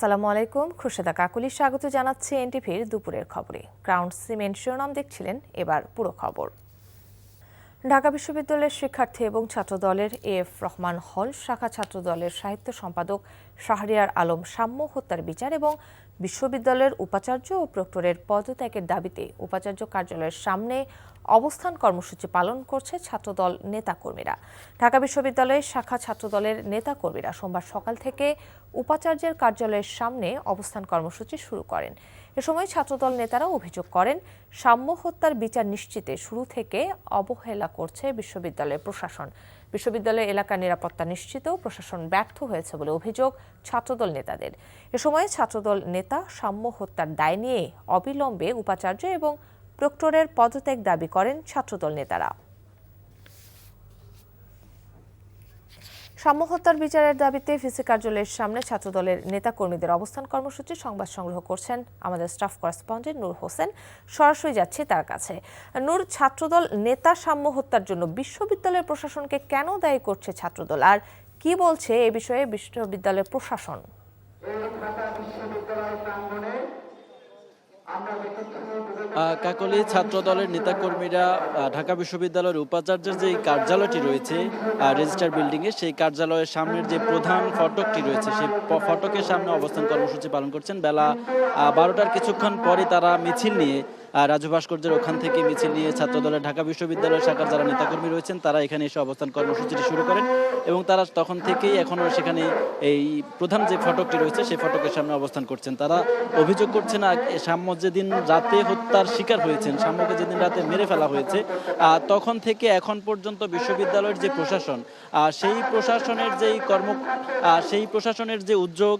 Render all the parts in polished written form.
আসসালামু আলাইকুম, খুরশেদা কাকুলি স্বাগত জানাচ্ছি এনটিভির দুপুরের খবরে। ক্রাউন সিমেন্ট শিরোনাম দেখছিলেন, এবার পুরো খবর। ঢাকা বিশ্ববিদ্যালয়ের শিক্ষার্থী এবং ছাত্রদলের এএফ রহমান হল শাখা ছাত্রদলের সাহিত্য সম্পাদক শাহরিয়ার আলম সাম্য হত্যার বিচার এবং বিশ্ববিদ্যালয়ের উপাচার্য ও প্রক্টরের পদত্যাগের দাবিতে উপাচার্য কার্যালয়ের সামনে অবস্থান কর্মসূচি পালন করছে ছাত্রদল নেতাকর্মীরা। ঢাকা বিশ্ববিদ্যালয়ের শাখা ছাত্রদলের নেতাকর্মীরা সোমবার সকাল থেকে উপাচার্যের কার্যালয়ের সামনে অবস্থান কর্মসূচি শুরু করেন। এ সময় ছাত্রদল নেতারা অভিযোগ করেন, সাম্য হত্যার বিচার নিশ্চিতে শুরু থেকে অবহেলা করছে বিশ্ববিদ্যালয়ের প্রশাসন। বিশ্ববিদ্যালয় এলাকার নিরাপত্তা নিশ্চিতেও প্রশাসন ব্যর্থ হয়েছে বলে অভিযোগ ছাত্রদল নেতাদের। এ সময় ছাত্রদল নেতা সাম্য হত্যার দায় নিয়ে অবিলম্বে উপাচার্য এবং প্রক্টরের পদত্যাগ দাবি করেন ছাত্রদল নেতারা। সাম্য হত্যার বিচারের দাবিতে ভিসি কার্যালয়ের সামনে ছাত্রদলের নেতাকর্মীদের অবস্থান কর্মসূচি সংবাদ সংগ্রহ করছেন আমাদের স্টাফ করেসপন্ডেন্ট নূর হোসেন। সরাসরি যাচ্ছে তার কাছে। নূর, ছাত্রদল নেতা সাম্য হত্যার জন্য বিশ্ববিদ্যালয়ের প্রশাসনকে কেন দায়ী করছে ছাত্রদল, আর কি বলছে এ বিষয়ে বিশ্ববিদ্যালয়ের প্রশাসন? কাকলি, ছাত্র দলের নেতাকর্মীরা ঢাকা বিশ্ববিদ্যালয়ের উপাচার্যের যে কার্যালয়টি রয়েছে রেজিস্ট্রার বিল্ডিংয়ে, সেই কার্যালয়ের সামনের যে প্রধান ফটকটি রয়েছে সেই ফটকের সামনে অবস্থান কর্মসূচি পালন করছেন। বেলা 12টার কিছুক্ষণ পরে তারা মিছিল নিয়ে রাজু ভাস্কর্যের ওখান থেকে মিছিল নিয়ে ছাত্রদলের ঢাকা বিশ্ববিদ্যালয় শাখার যারা নেতাকর্মী রয়েছেন তারা এখানে এসে অবস্থান কর্মসূচিটি শুরু করেন এবং তারা তখন থেকেই এখনও সেখানে এই প্রধান যে ফটকটি রয়েছে সেই ফটকের সামনে অবস্থান করছেন। তারা অভিযোগ করছেন, সাম্য যেদিন রাতে হত্যার শিকার হয়েছেন, সাম্যকে যেদিন রাতে মেরে ফেলা হয়েছে, তখন থেকে এখন পর্যন্ত বিশ্ববিদ্যালয়ের যে প্রশাসন, সেই প্রশাসনের যে উদ্যোগ,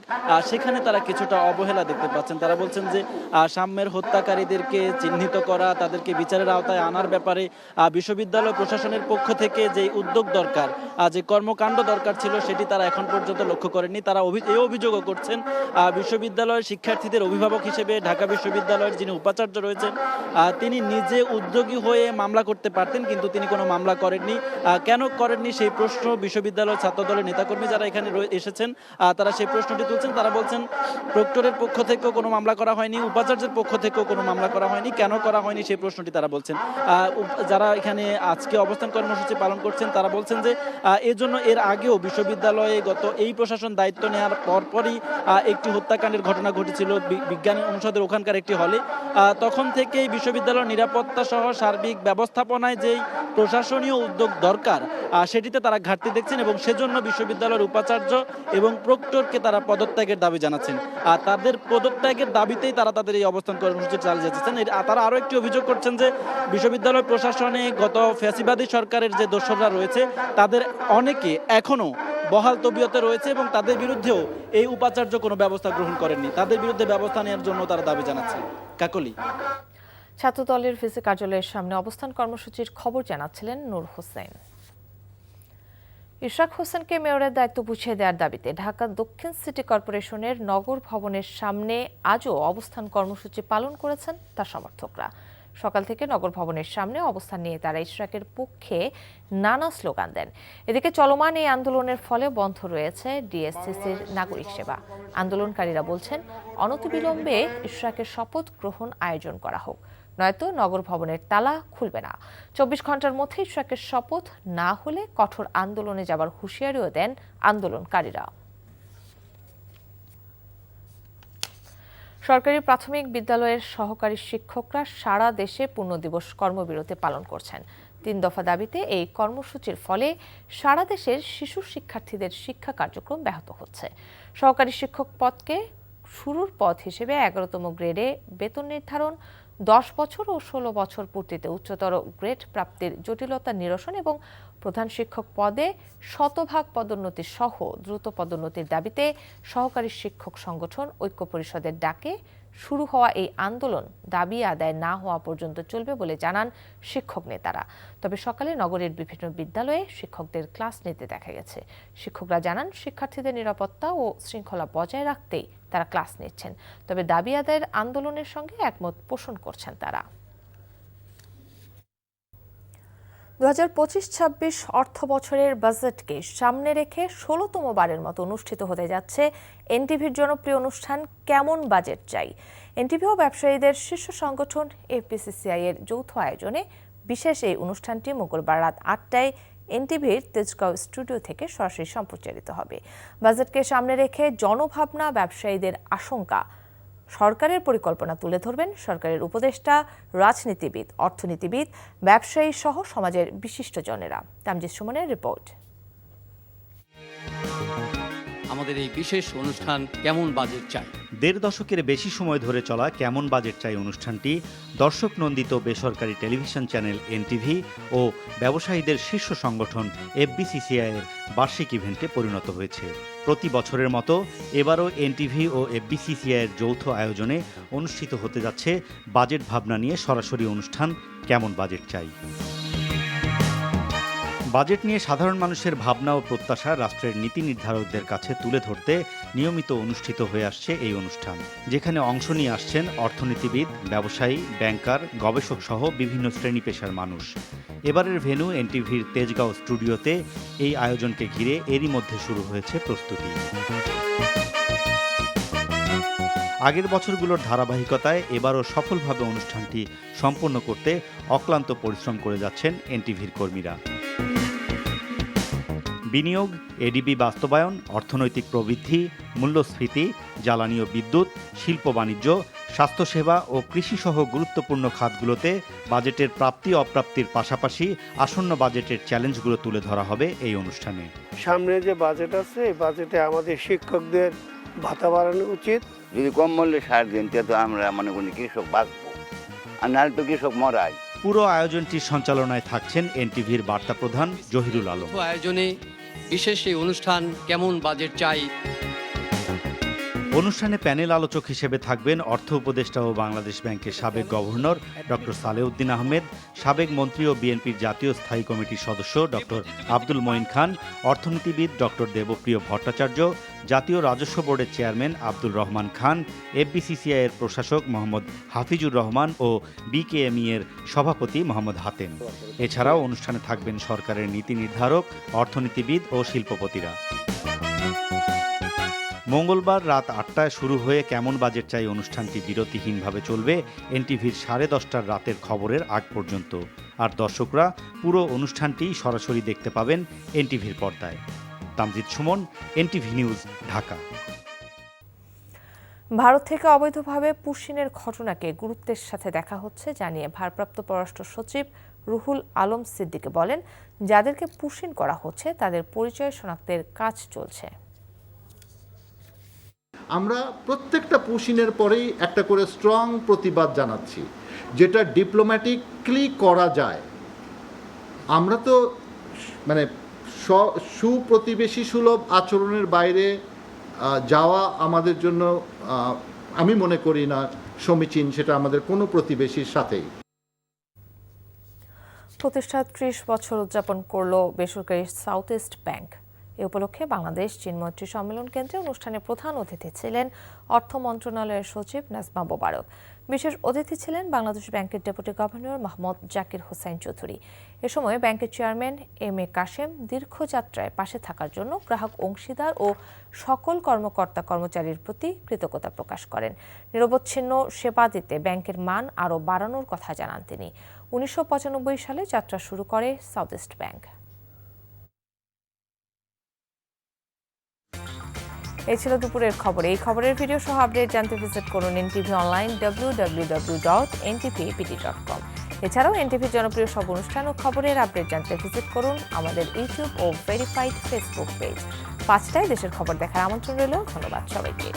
সেখানে তারা কিছুটা অবহেলা দেখতে পাচ্ছেন। তারা বলছেন যে সাম্যের হত্যাকারীদেরকে চিহ্নিত করা, তাদেরকে বিচারের আওতায় আনার ব্যাপারে বিশ্ববিদ্যালয় প্রশাসনের পক্ষ থেকে যে উদ্যোগ দরকার, যে কর্মকাণ্ড দরকার ছিল, সেটি তারা এখন পর্যন্ত লক্ষ্য করেননি। তারা এই অভিযোগও করছেন বিশ্ববিদ্যালয়ের শিক্ষার্থীদের অভিভাবক হিসেবে ঢাকা বিশ্ববিদ্যালয়ের যিনি উপাচার্য রয়েছেন তিনি নিজে উদ্যোগী হয়ে মামলা করতে পারতেন, কিন্তু তিনি কোনো মামলা করেননি। কেন করেননি সেই প্রশ্ন বিশ্ববিদ্যালয় ছাত্রদলের নেতাকর্মী যারা এখানে এসেছেন তারা সেই প্রশ্নটি তুলছেন। তারা বলছেন, প্রক্টরের পক্ষ থেকেও কোনো মামলা করা হয়নি, উপাচার্যের পক্ষ থেকেও কোনো মামলা করা হয়নি। কেন করা হয়নি সেই প্রশ্নটি তারা বলছেন। যারা এখানে আজকে অবস্থান কর্মসূচি পালন করছেন তারা বলছেন যে এজন্য এর আগেও বিশ্ববিদ্যালয়ে এই প্রশাসন দায়িত্ব নেওয়ার পরপরই একটি হত্যাকাণ্ডের ঘটনা ঘটেছিল বিজ্ঞান অনুষদের ওখানকার একটি হলে। তখন থেকেই বিশ্ববিদ্যালয়ের নিরাপত্তা সহ সার্বিক ব্যবস্থাপনায় যেই প্রশাসনীয় উদ্যোগ দরকার সেটিতে তারা ঘাটতি দেখছেন এবং সেজন্য বিশ্ববিদ্যালয়ের উপাচার্য এবং প্রক্টরকে তারা পদত্যাগের দাবি জানাচ্ছেন। তাদের পদত্যাগের দাবিতেই তারা তাদের এই অবস্থান কর্মসূচি চালিয়ে যাচ্ছেন। তারা আরও একটি অভিযোগ করছেন যে বিশ্ববিদ্যালয় প্রশাসনে গত ফ্যাসিবাদী সরকারের যে দোসররা রয়েছে তাদের অনেকে এখনো বহাল তবিয়তে রয়েছে এবং তাদের বিরুদ্ধেও এই উপাচার্য কোনো ব্যবস্থা গ্রহণ করেননি। তাদের বিরুদ্ধে ব্যবস্থা নেওয়ার জন্য তারা দাবি জানাচ্ছে। কাকলি, ছাত্রদলের ভিসি কার্যালয়ের সামনে অবস্থান কর্মসূচির খবর জানাচ্ছিলেন নূর হোসেন। ইশরাক হোসেনকে মেয়রের দায়িত্ব বুঝিয়ে দেওয়ার দাবিতে ঢাকা দক্ষিণ সিটি কর্পোরেশনের নগর ভবনের সামনে আজও অবস্থান কর্মসূচি পালন করেছেন তার সমর্থকরা। সকাল থেকে নগর ভবনের সামনে অবস্থান নিয়ে তারা ইশরাকের পক্ষে নানা স্লোগান দেন। এদিকে চলমান এই আন্দোলনের ফলে বন্ধ রয়েছে ডিএসসিসির নাগরিক সেবা। আন্দোলনকারীরা বলছেন, অনতিবিলম্বে ইশরাকের শপথ গ্রহণ আয়োজন করা হোক, নয়তো নগর ভবনের তালা খুলবে না। 24 ঘন্টার মধ্যে ইশরাকের শপথ না হলে কঠোর আন্দোলনে যাবার হুঁশিয়ারিও দেন আন্দোলনকারীরা। সরকারি প্রাথমিক বিদ্যালয়ের সহকারী শিক্ষকরা সারা দেশে পূর্ণদিবস কর্মবিরতি পালন করছেন। 3 দফা দাবিতে এই কর্মসূচির ফলে সারা দেশের শিশু শিক্ষার্থীদের শিক্ষা কার্যক্রম ব্যাহত হচ্ছে। সহকারী শিক্ষক পদকে শুরুর পদ হিসেবে 11তম গ্রেডে বেতন নির্ধারণ, 10 বছর ও 16 বছর পূর্তিতে উচ্চতর গ্রেড প্রাপ্তির জটিলতা নিরসন এবং প্রধান শিক্ষক পদে শতভাগ পদোন্নতি সহ দ্রুত পদোন্নতির দাবিতে সহকারী শিক্ষক সংগঠন ঐক্য পরিষদের ডাকে শুরু হওয়া এই আন্দোলন দাবি আদায় না হওয়া পর্যন্ত চলবে বলে জানান শিক্ষক নেতারা। তবে সকালে নগরের বিভিন্ন বিদ্যালয়ে শিক্ষকদের ক্লাস নিতে দেখা গেছে। শিক্ষকরা জানান, শিক্ষার্থীদের নিরাপত্তা ও শৃঙ্খলা বজায় রাখতেই তারা ক্লাস নিচ্ছেন। তবে দাবি আদায়ের আন্দোলনের সঙ্গে একমত পোষণ করছেন তারা। 2025-26 অর্থ বছরের বাজেটকে সামনে রেখে 16তম বারের মতো অনুষ্ঠিত হতে যাচ্ছে এনটিভির জনপ্রিয় অনুষ্ঠান কেমন বাজেট চাই। এনটিভি ও ব্যবসায়ীদের শীর্ষ সংগঠন এফবিসিসিআই এর যৌথ আয়োজনে বিশেষ এই অনুষ্ঠানটি মঙ্গলবার রাত 8টায় এনটিভির তেজগাঁও স্টুডিও থেকে সরাসরি সম্প্রচারিত হবে। বাজেটকে সামনে রেখে জনভাবনা, ব্যবসায়ীদের আশঙ্কা, সরকারের পরিকল্পনা তুলে ধরবেন সরকারের উপদেষ্টা, রাজনীতিবিদ, অর্থনীতিবিদ, ব্যবসায়ী সহ সমাজের বিশিষ্টজনেরা। তামজিদ সুমনের রিপোর্ট। আমাদের এই বিশেষ অনুষ্ঠান কেমন বাজেট চাই। ১.৫ দশকের বেশি সময় ধরে চলা কেমন বাজেট চাই অনুষ্ঠানটি দর্শক নন্দিত বেসরকারি টেলিভিশন চ্যানেল এনটিভি ও ব্যবসায়ীদের শীর্ষ সংগঠন এফবিসিসিআই এর বার্ষিক ইভেন্টে পরিণত হয়েছে। প্রতি বছরের মতো এবারও এনটিভি ও এফবিসিসিআই এর যৌথ আয়োজনে অনুষ্ঠিত হতে যাচ্ছে বাজেট ভাবনা নিয়ে সরাসরি অনুষ্ঠান কেমন বাজেট চাই। বাজেট নিয়ে সাধারণ মানুষের ভাবনা ও প্রত্যাশা রাষ্ট্রের নীতি নির্ধারকদের কাছে তুলে ধরতে নিয়মিত অনুষ্ঠিত হয়ে আসছে এই অনুষ্ঠান, যেখানে অংশ নিয়ে আসছেন অর্থনীতিবিদ, ব্যবসায়ী, ব্যাংকার, গবেষক সহ বিভিন্ন শ্রেণী পেশার মানুষ। এবারের ভেন্যু এনটিভির তেজগাঁও স্টুডিওতে এই আয়োজনকে ঘিরে এরই মধ্যে শুরু হয়েছে প্রস্তুতি। আগের বছরগুলোর ধারাবাহিকতায় এবারও সফলভাবে অনুষ্ঠানটি সম্পন্ন করতে অক্লান্ত পরিশ্রম করে যাচ্ছেন এনটিভির কর্মীরা। বিনিয়োগ, এডিবি বাস্তবায়ন, অর্থনৈতিক প্রবৃদ্ধি, মূল্যস্ফীতি, জ্বালানি ও বিদ্যুৎ, শিল্প বাণিজ্য, স্বাস্থ্যসেবা ও কৃষিসহ গুরুত্বপূর্ণ খাতগুলোতে বাজেটের প্রাপ্তি অপ্রাপ্তির পাশাপাশি আসন্ন বাজেটের চ্যালেঞ্জগুলো তুলে ধরা হবে এই অনুষ্ঠানে। সামনে যে বাজেট আছে এই বাজেটে আমাদের শিক্ষকদের ভাতা বাড়ানো উচিত। যদি কম মূল্যে সার দেন তো আমরা মনে করি কৃষক বাঁচবো, আর নাহলে তো কৃষক মরাই। পুরো আয়োজনটির সঞ্চালনায় থাকছেন এনটিভির বার্তা প্রধান জহিরুল আলম। আয়োজনে বিশেষ এই অনুষ্ঠান কেমন বাজেট চাই। অনুষ্ঠানে প্যানেল আলোচক হিসেবে থাকবেন অর্থ উপদেষ্টা ও বাংলাদেশ ব্যাংকের সাবেক গভর্নর ডক্টর সালেউদ্দিন আহমেদ, সাবেক মন্ত্রী ও বিএনপির জাতীয় স্থায়ী কমিটির সদস্য ডক্টর আব্দুল মঈন খান, অর্থনীতিবিদ ডক্টর দেবপ্রিয় ভট্টাচার্য, জাতীয় রাজস্ব বোর্ডের চেয়ারম্যান আব্দুর রহমান খান, এফবিসিসিআই এর প্রশাসক মোহাম্মদ হাফিজুর রহমান ও বিকেএমই এর সভাপতি মোহাম্মদ হাতেম। এছাড়াও অনুষ্ঠানে থাকবেন সরকারের নীতি নির্ধারক, অর্থনীতিবিদ ও শিল্পপতিরা। মঙ্গলবার রাত 8টায় শুরু হয়ে কেমন বাজেট চাই অনুষ্ঠানটি বিরতিহীনভাবে চলবে এনটিভির 10:30 রাতের খবরের আগ পর্যন্ত। আর দর্শকরা পুরো অনুষ্ঠানটি সরাসরি দেখতে পাবেন এনটিভির পর্দায়। Tamjid Sumon, NTV news, Dhaka. ভারত থেকে অবৈধভাবে পুশিনের ঘটনাকে গুরুত্বের সাথে দেখা হচ্ছে জানিয়ে ভারপ্রাপ্ত পররাষ্ট্র সচিব রুহুল আলম সিদ্দিকী বলেন, যাদেরকে পুশিন করা হচ্ছে তাদের পরিচয় শনাক্তের কাজ চলছে। আমরা প্রত্যেকটা পুশিনের পরেই একটা করে স্ট্রং প্রতিবাদ জানাচ্ছি, যেটা ডিপ্লোম্যাটিকলি করা যায়। আমরা তো মানে সুপ্রতিবেশী সুলভ আচরণের বাইরে যাওয়া আমাদের জন্য আমি মনে করি না সমীচীন, সেটা আমাদের কোনো প্রতিবেশীর সাথেই। প্রতিষ্ঠা 30 বছর উদযাপন করল বেসরকারি সাউথ ইস্ট ব্যাংক। এ উপলক্ষে বাংলাদেশ চীন মৈত্রী সম্মেলন কেন্দ্রে অনুষ্ঠানে প্রধান অতিথি ছিলেন অর্থ মন্ত্রণালয়ের সচিব নাজমা মোবারক। বিশেষ অতিথি ছিলেন বাংলাদেশ ব্যাংকের ডেপুটি গভর্নর মোহাম্মদ জাকির হোসাইন চৌধুরী। এ সময় ব্যাংকের চেয়ারম্যান এম.এ. কাশেম দীর্ঘযাত্রায় পাশে থাকার জন্য গ্রাহক অংশীদার ও সকল কর্মকর্তা কর্মচারীর প্রতি কৃতজ্ঞতা প্রকাশ করেন। নিরবচ্ছিন্ন সেবা দিতে ব্যাংকের মান আরও বাড়ানোর কথা জানান তিনি। 1995 সালে যাত্রা শুরু করে সাউথ ইস্ট ব্যাংক। এই ছিল দুপুরের খবর। এই খবরের ভিডিও সহ আপডেট জানতে ভিজিট করুন এনটিভি অনলাইন www.ntv.pt.com। এছাড়াও এনটিভির জনপ্রিয় সব অনুষ্ঠান ও খবরের আপডেট জানতে ভিজিট করুন আমাদের ইউটিউব ও ভেরিফাইড ফেসবুক পেজ। 5টায় দেশের খবর দেখার আমন্ত্রণ রইল। ধন্যবাদ সবাইকে।